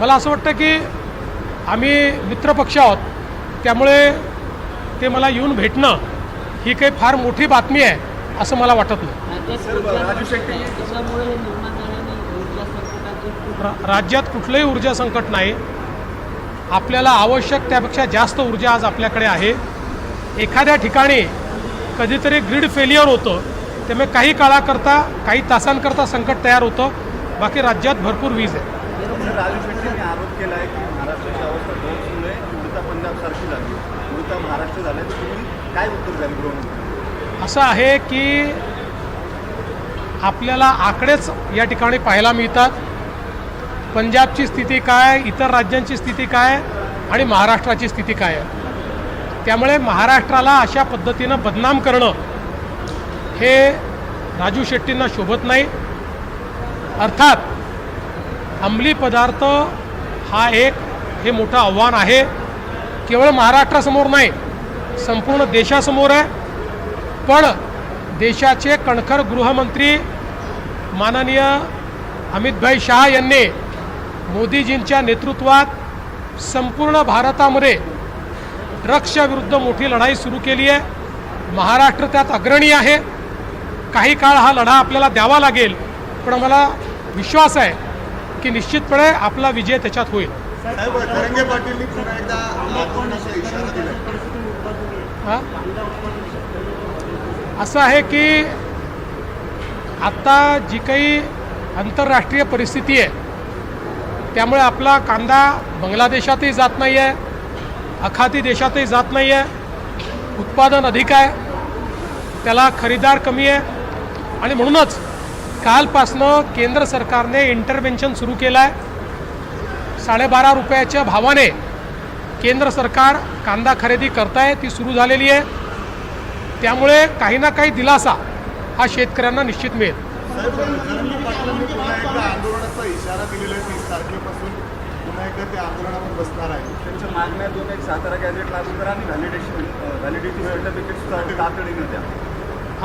मला असं वाटतं की आम्ही मित्रपक्ष आहोत, त्यामुळे ते मला येऊन भेटणं ही काही फार मोठी बातमी आहे असं मला वाटत नाही. राज्यात कुठलंही ऊर्जा संकट नाही. आपल्याला आवश्यक त्यापेक्षा जास्त ऊर्जा आज आपल्याकडे आहे. एखाद्या ठिकाणी कधीतरी ग्रीड फेलियर होतं, त्यामुळे काही काळाकरता काही तासांकरता संकट तयार होतं. बाकी राज्यात भरपूर वीज आहे. राजू शेट्टींनी आरोप केला आहे की महाराष्ट्राची अवस्था ड्रोन्समुळे उडता पंजाबसारखी झाली, उडता महाराष्ट्र झाला. तर तुम्ही काय उत्तर द्याल गृहमंत्री? असं आहे की आपल्याला आकडेच या ठिकाणी पाहायला मिळतात. पंजाबची स्थिती काय, इतर राज्यांची स्थिती काय आणि महाराष्ट्राची स्थिती काय आहे. त्यामुळे महाराष्ट्राला अशा पद्धतीनं बदनाम करणं हे राजू शेट्टींना शोभत नाही. अर्थात अंमली पदार्थ हा एक हे मोठं आव्हान आहे. केवळ महाराष्ट्रासमोर नाही, संपूर्ण देशासमोर आहे. पण देशाचे कणखर गृहमंत्री माननीय अमितभाई शाह यांनी मोदीजींच्या नेतृत्वात संपूर्ण भारतामध्ये ड्रग्सच्या विरुद्ध मोठी लढाई सुरू केली आहे. महाराष्ट्र त्यात अग्रणी आहे. काही काळ हा लढा आपल्याला द्यावा लागेल, पण मला विश्वास आहे की निश्चितपणे आपला विजय त्याच्यात होईल. धनंजय पाटीलनी पुन्हा एकदा आंदोलनाचा इशारा दिला. असं आहे की आत्ता जी काही आंतरराष्ट्रीय परिस्थिती आहे त्यामुळे आपला कांदा बांगलादेशातही जात नाही आहे, आखाती देशातही जात नाही आहे. उत्पादन अधिक आहे, त्याला खरेदीदार कमी आहे. आणि म्हणूनच कालपासनं केंद्र सरकारने इंटरव्हेन्शन सुरू केलं आहे. 12.5 रुपयाच्या भावाने केंद्र सरकार कांदा खरेदी करताय, ती सुरू झालेली आहे. त्यामुळे काही ना काही दिलासा हा शेतकऱ्यांना निश्चित मिळेल. पुन्हा एकदा आंदोलनाचा इशारा दिलेला आहे. 30 तारखेपासून पुन्हा एकदा ते आंदोलनावर बसणार आहे. त्यांच्या मागण्या दोन एक सातारा गॅजेट लागू करा आणि व्हॅलिडिटी सर्टिफिकेट सुद्धा तातडीने द्या.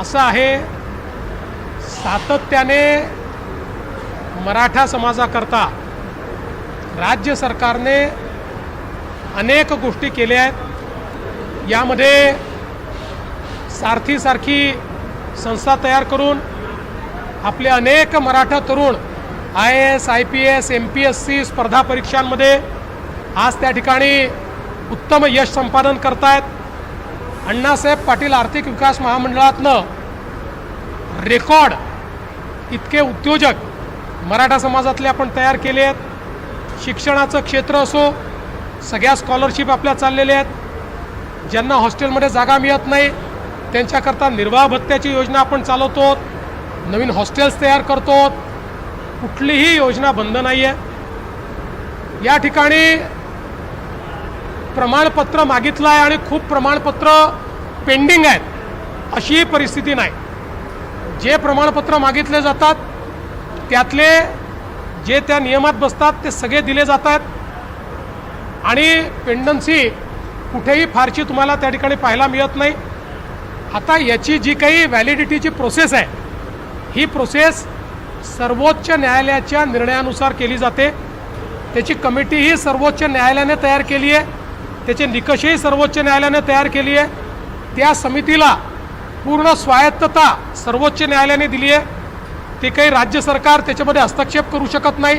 असं आहे, सातत्याने मराठा समाजाकरता राज्य सरकारने अनेक गोष्टी केल्या आहेत. यामध्ये सारथीसारखी संस्था तयार करून आपले अनेक मराठा तरुण IAS, IPS, MPSC स्पर्धा परीक्षांमध्ये आज त्या ठिकाणी उत्तम यश संपादन करतायत. अण्णासाहेब पाटील आर्थिक विकास महामंडळातनं रेकॉर्ड इतके उद्योजक मराठा समाजातले आपण तयार केले आहेत. शिक्षणाचं क्षेत्र असो, सगळ्या स्कॉलरशिप आपल्या चाललेल्या आहेत. ज्यांना हॉस्टेलमध्ये जागा मिळत नाही त्यांच्याकरता निर्वाह भत्त्याची योजना आपण चालवतो. नवीन हॉस्टेल्स तयार करतो. कुठलीही योजना बंद नाही आहे. या ठिकाणी प्रमाणपत्र मागितलं आहे आणि खूप प्रमाणपत्र पेंडिंग आहेत अशी परिस्थिती नाही. जे प्रमाणपत्र मागितले जातात त्यातले जे त्या नियमात बसतात ते सगळे दिले जातात आणि पेंडन्सी कुठेही फारशी तुम्हाला त्या ठिकाणी पाहायला मिळत नाही. आता याची जी काही व्हॅलिडिटीची प्रोसेस आहे ही प्रोसेस सर्वोच्च न्यायालयाच्या निर्णयानुसार केली जाते. त्याची कमिटीही सर्वोच्च न्यायालयाने तयार केली आहे, त्याचे निकषही सर्वोच्च न्यायालयाने तयार केली आहे. त्या समितीला पूर्ण स्वायत्तता सर्वोच्च न्यायालयाने दिली आहे. ते काही राज्य सरकार त्याच्यामध्ये हस्तक्षेप करू शकत नाही.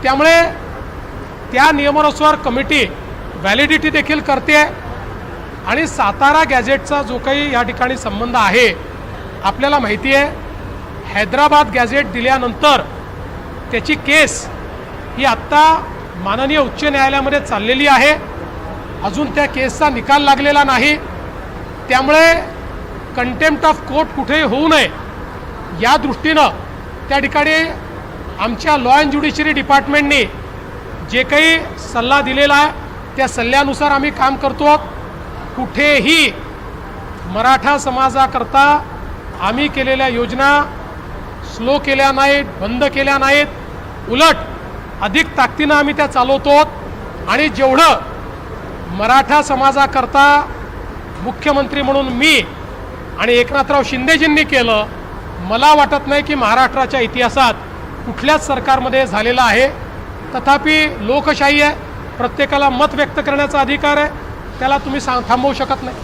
त्यामुळे त्या नियमानुसार कमिटी व्हॅलिडिटी देखील करते आहे. आणि सातारा गॅझेटचा जो काही या ठिकाणी संबंध आहे, आपल्याला माहिती आहे हैदराबाद गॅझेट दिल्यानंतर त्याची केस ही आत्ता माननीय उच्च न्यायालयामध्ये चाललेली आहे. अजून त्या केसचा निकाल लागलेला नाही. त्यामुळे कंटेम्प्ट ऑफ कोर्ट कुठेही होऊ नये या दृष्टीनं त्या ठिकाणी आमच्या लॉ अँड ज्युडिशरी डिपार्टमेंटने जे काही सल्ला दिलेला आहे त्या सल्ल्यानुसार आम्ही काम करतो. कुठेही मराठा समाजाकरता आम्ही केलेल्या योजना स्लो केल्या नाहीत, बंद केल्या नाहीत. उलट अधिक ताकदीनं आम्ही त्या चालवतो. आणि जेवढं मराठा समाजाकरता मुख्यमंत्री म्हणून मी आणि एकनाथराव शिंदेजींनी केलं, मला वाटत नाही की महाराष्ट्राच्या इतिहासात कुठल्याच सरकारमध्ये झालेलं आहे. तथापि लोकशाही आहे, प्रत्येकाला मत व्यक्त करण्याचा अधिकार आहे, त्याला तुम्ही थांबवू शकत नाही.